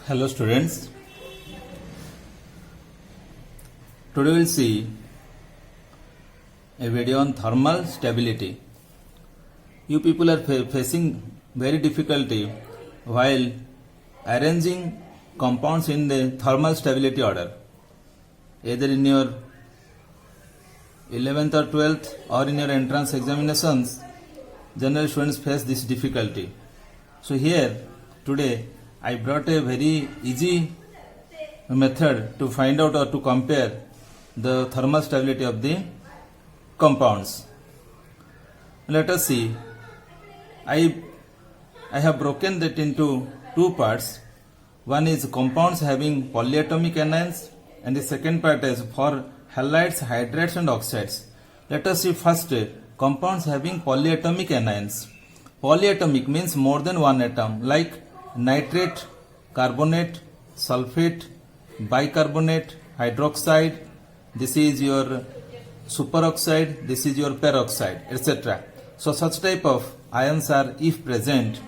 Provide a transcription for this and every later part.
Hello students, today we will see a video on thermal stability. You people are facing very difficulty while arranging compounds in the thermal stability order, either in your 11th or 12th or in your entrance examinations. General students face this difficulty. So here today I brought a very easy method to find out or to compare the thermal stability of the compounds. Let us see. I have broken that into two parts. One is compounds having polyatomic anions, and the second part is for halides, hydrates and oxides. Let us see first compounds having polyatomic anions. Polyatomic means more than one atom, like nitrate, carbonate, sulfate, bicarbonate, hydroxide. This is your superoxide, this is your peroxide, etc. So such type of ions are if present,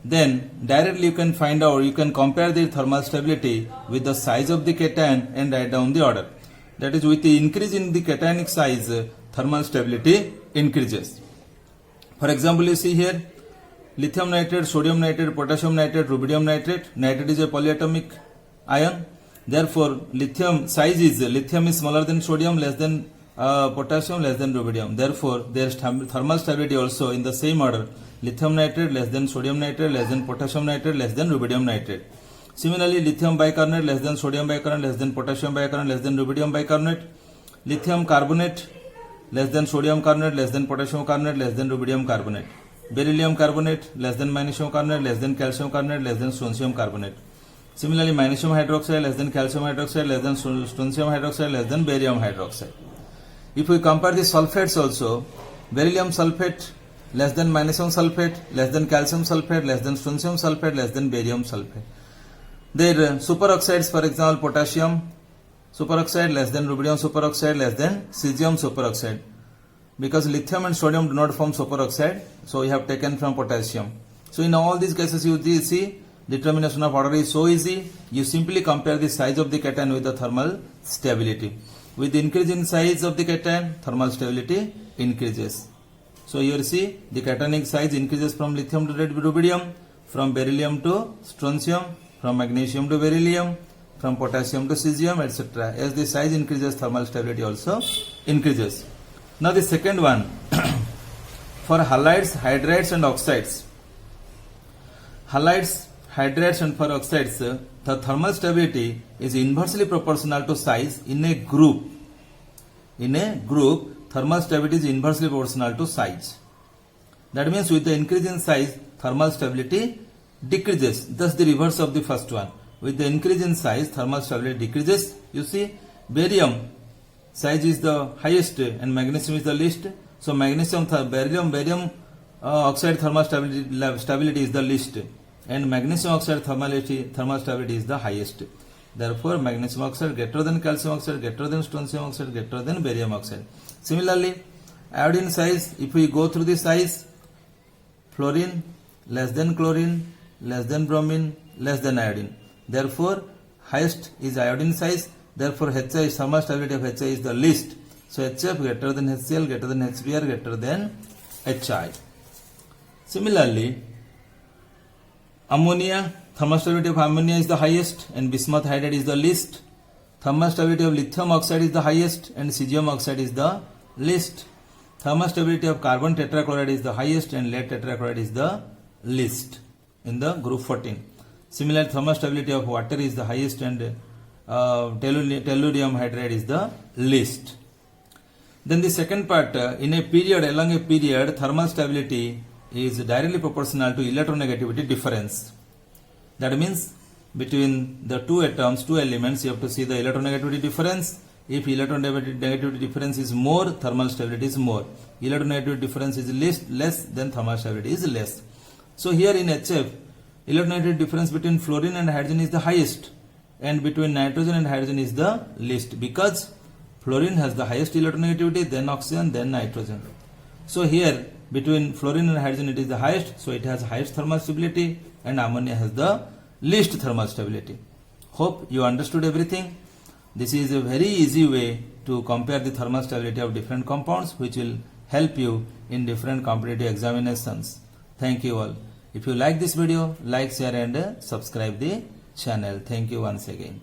then directly you can find out, you can compare the thermal stability with the size of the cation and write down the order. That is, with the increase in the cationic size, thermal stability increases. For example, you see here lithium nitrate, sodium nitrate, potassium nitrate, rubidium nitrate. Nitrate is a polyatomic ion. Therefore, lithium is smaller than sodium, less than potassium, less than rubidium. Therefore, there is thermal stability also in the same order. Lithium nitrate less than sodium nitrate, less than potassium nitrate, less than rubidium nitrate. Similarly, lithium bicarbonate less than sodium bicarbonate, less than potassium bicarbonate, less than rubidium bicarbonate. Lithium carbonate less than sodium carbonate, less than potassium carbonate, less than rubidium carbonate. Beryllium carbonate less than magnesium carbonate, less than calcium carbonate, less than strontium carbonate. Similarly, magnesium hydroxide less than calcium hydroxide, less than strontium hydroxide, less than barium hydroxide. If we compare the sulfates also, beryllium sulfate less than magnesium sulfate, less than calcium sulfate, less than strontium sulfate, less than barium sulfate. Their superoxides, for example, potassium superoxide less than rubidium superoxide, less than cesium superoxide. Because lithium and sodium do not form superoxide, so we have taken from potassium. So in all these cases you see determination of order is so easy. You simply compare the size of the cation with the thermal stability. With the increase in size of the cation, thermal stability increases. So here you see the cationic size increases from lithium to rubidium, from beryllium to strontium, from magnesium to beryllium, from potassium to cesium, etc. As the size increases, thermal stability also increases. Now the second one, for halides, hydrates and oxides. Halides, hydrates and for oxides, the thermal stability is inversely proportional to size in a group. In a group, thermal stability is inversely proportional to size. That means with the increase in size, thermal stability decreases. Thus the reverse of the first one. With the increase in size, thermal stability decreases. You see, barium size is the highest and magnesium is the least. So barium oxide thermal stability is the least, and magnesium oxide thermal stability is the highest. Therefore, magnesium oxide greater than calcium oxide, greater than strontium oxide, greater than barium oxide. Similarly, iodine size, if we go through the size, fluorine less than chlorine, less than bromine, less than iodine. Therefore, highest is iodine size. Therefore, HI, thermal stability of HI is the least. So, HF greater than HCl, greater than HBr, greater than HI. Similarly, ammonia, thermal stability of ammonia is the highest and bismuth hydride is the least. Thermal stability of lithium oxide is the highest and cesium oxide is the least. Thermal stability of carbon tetrachloride is the highest and lead tetrachloride is the least in the group 14. Similarly, thermal stability of water is the highest and tellurium hydride is the least. Then the second part, in a period, along a period, thermal stability is directly proportional to electronegativity difference. That means between the two atoms, two elements, you have to see the electronegativity difference. If electronegativity difference is more, thermal stability is more. Electronegativity difference is less, then thermal stability is less. So here in HF, electronegativity difference between fluorine and hydrogen is the highest, and between nitrogen and hydrogen is the least, because fluorine has the highest electronegativity, then oxygen, then nitrogen. So here between fluorine and hydrogen it is the highest, so it has highest thermal stability, and ammonia has the least thermal stability. Hope you understood everything. This is a very easy way to compare the thermal stability of different compounds, which will help you in different competitive examinations. Thank you all. If you like this video, like, share and subscribe the channel. Thank you once again.